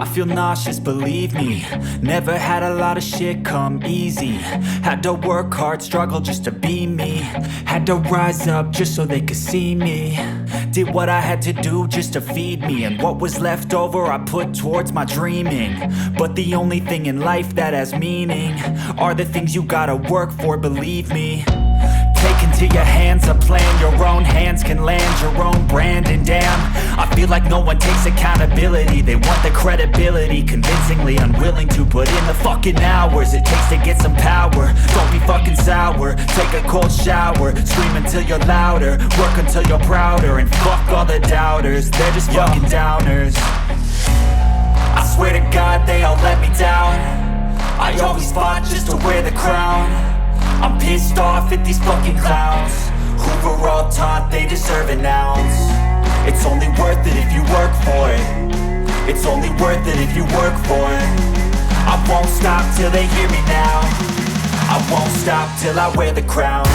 I feel nauseous, believe me. Never had a lot of shit come easy. Had to work hard, struggle just to be me. Had to rise up just so they could see me. Did what I had to do just to feed me. And what was left over I put towards my dreaming. But the only thing in life that has meaning are the things you gotta work for, believe me. Take into your hands a plan. Your own hands can land your own brand. And damn, I feel like no one takes accountability. They want the credibility, convincingly unwilling to put in the fucking hours it takes to get some power. Don't be fucking sour, take a cold shower. Scream until you're louder, work until you're prouder. And fuck all the doubters, they're just fucking downers. I swear to God they all let me down. I always fought just to wear the crown. I'm pissed off at these fucking clowns who were all taught they deserve an ounce. It's only worth it if you work for it. It's only worth it if you work for it. I won't stop till they hear me now. I won't stop till I wear the crown.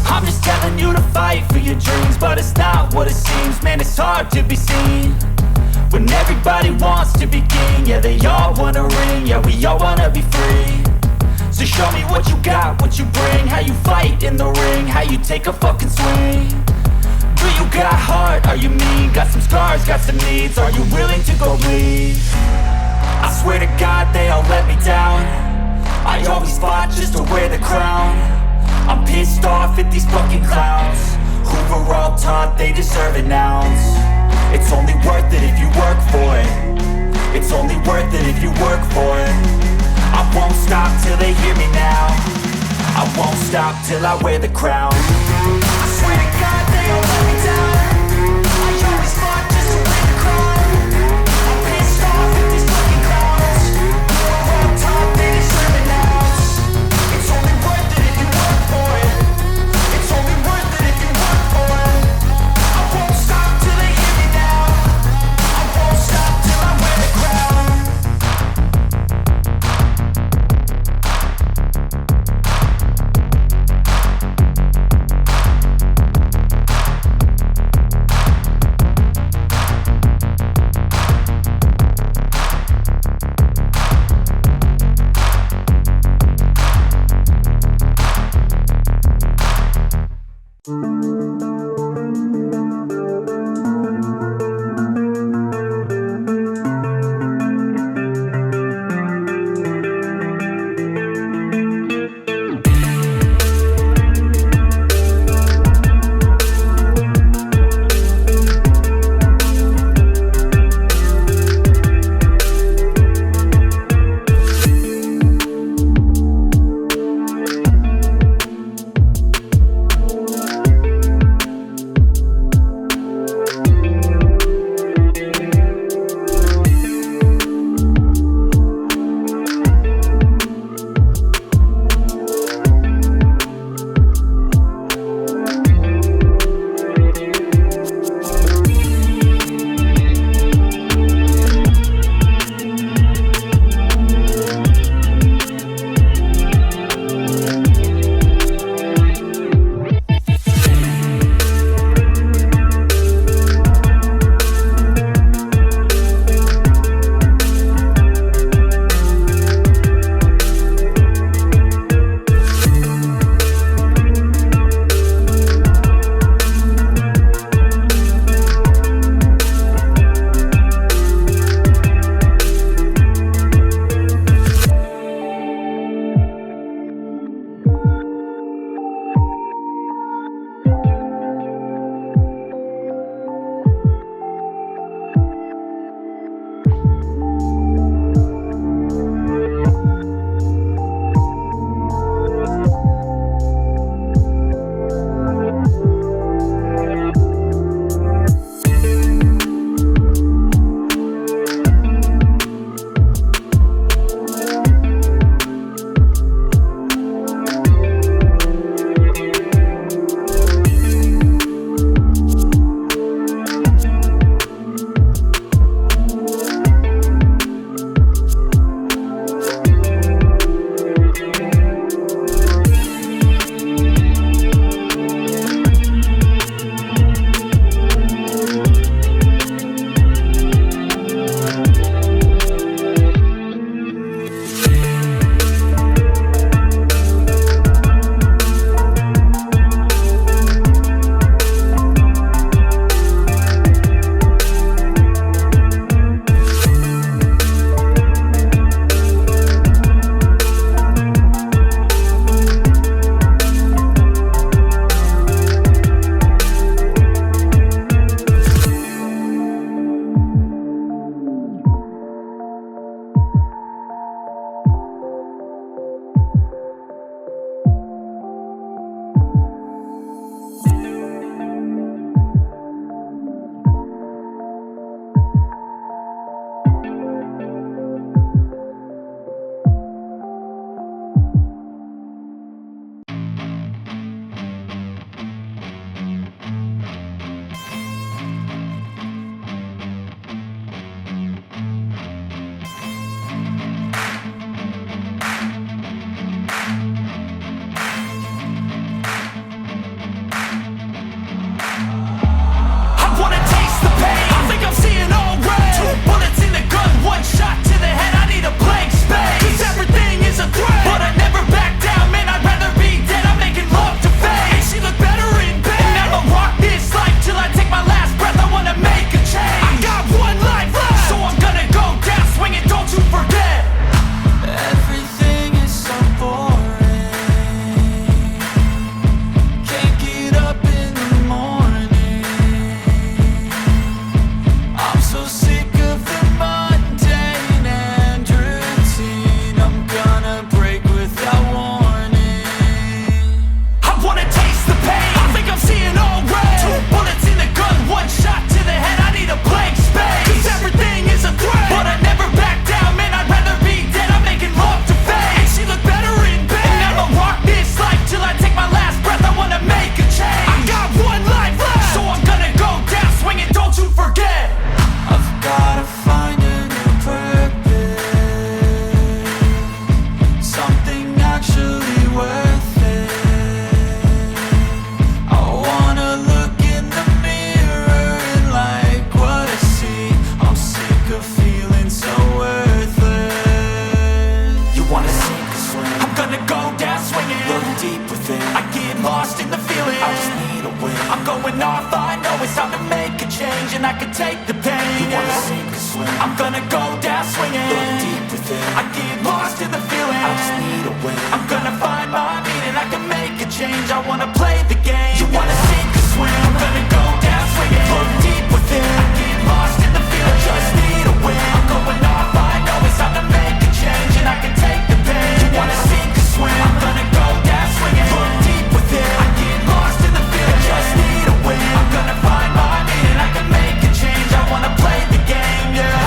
I'm just telling you to fight for your dreams, but it's not what it seems. Man, it's hard to be seen when everybody wants to be king. Yeah, they all wanna ring, yeah, we all wanna be free. So show me what you got, what you bring, how you fight in the ring, how you take a fucking swing. Do you got heart, are you mean? Got some scars, got some needs, are you willing to go bleed? I swear to God they all let me down. I always fought just to wear the crown. I'm pissed off at these fucking clowns who were all taught they deserve an ounce. It's only worth it if you work for it. It's only worth it if you work for it. I won't stop till they hear me now. I won't stop till I wear the crown. I swear to God they all let me down. I always fought just to wear the crown. I'm pissed off at these fucking clowns who were all taught they deserve an ounce. It's only worth it if you work for it. It's only worth it if you work for it. I won't stop till they hear me now. I won't stop till I wear the crown. going off, I know it's time to make a change, and I can take the pain. You wanna sink or swim? I'm gonna go down swinging. Look deep within. I get lost in the feeling. I just need a win. I'm gonna find my meaning. I can make a change. I wanna play the game. You wanna sink or swim? I'm gonna go down swinging. Look deep within. I get lost in the feeling. Just need a win. I'm going off. I know it's time to make a change, and I can take the pain. You wanna sink or swim? I'm gonna go down swinging. Look deep within. I get lost in the feeling. Just need a win. I'm gonna find my meaning. I can make a change. I wanna play the game. Yeah.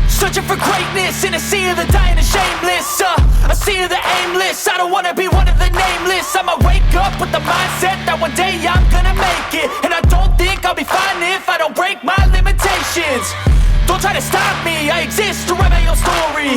Searching for greatness in a sea of the dying and shameless, a sea of the aimless. I don't wanna be one of the nameless. I'ma wake up with the mindset that one day I'm gonna make it, and I don't think I'll be fine if I don't break my limitations. Don't try to stop me, I exist to write my own story.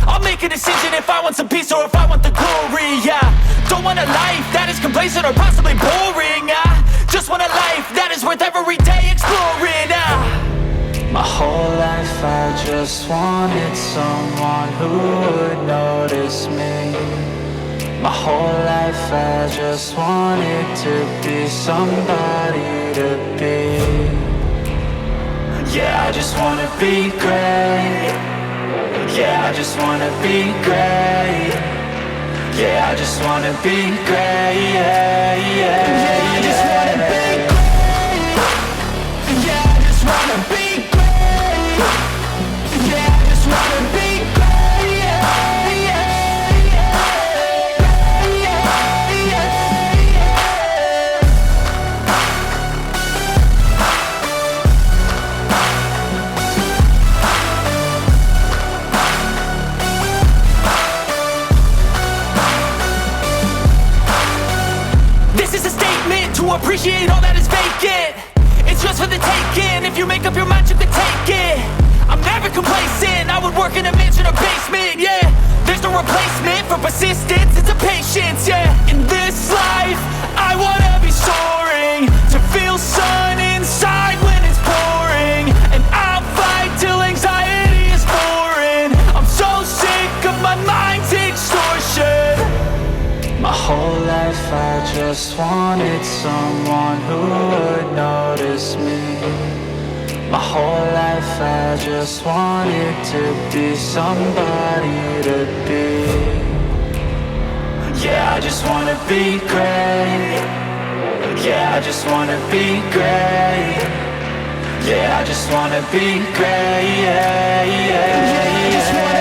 I'll make a decision if I want some peace or if I want the glory. Yeah, don't want a life that is complacent or possibly boring. I just want a life that is worth every day exploring. My whole life I just wanted someone who would notice me. My whole life I just wanted to be somebody to be. Yeah, I just wanna be great. Yeah, I just wanna be great. Yeah, I just wanna be great. Yeah, yeah, yeah, I just wanna be great. Yeah, I just wanna be great. Yeah, I just wanna be great. Yeah, yeah, yeah, yeah, yeah. This is a statement to appreciate all that is vacant. It's yours for the taking. If you make up your mind, you can take it. I'm never complacent. I would work in a mansion or basement. Yeah, there's no replacement for persistence. It's a patience. Yeah, in this life, I wanna be soaring, to feel sun inside when it's pouring, and I'll fight till anxiety is foreign. I'm so sick of my mind's extortion. My whole life I just wanted someone who would notice me. My whole life I just wanted to be somebody to be. Yeah, I just wanna be great. Yeah, I just wanna be great. Yeah, I just wanna be great. Yeah, yeah, yeah, yeah.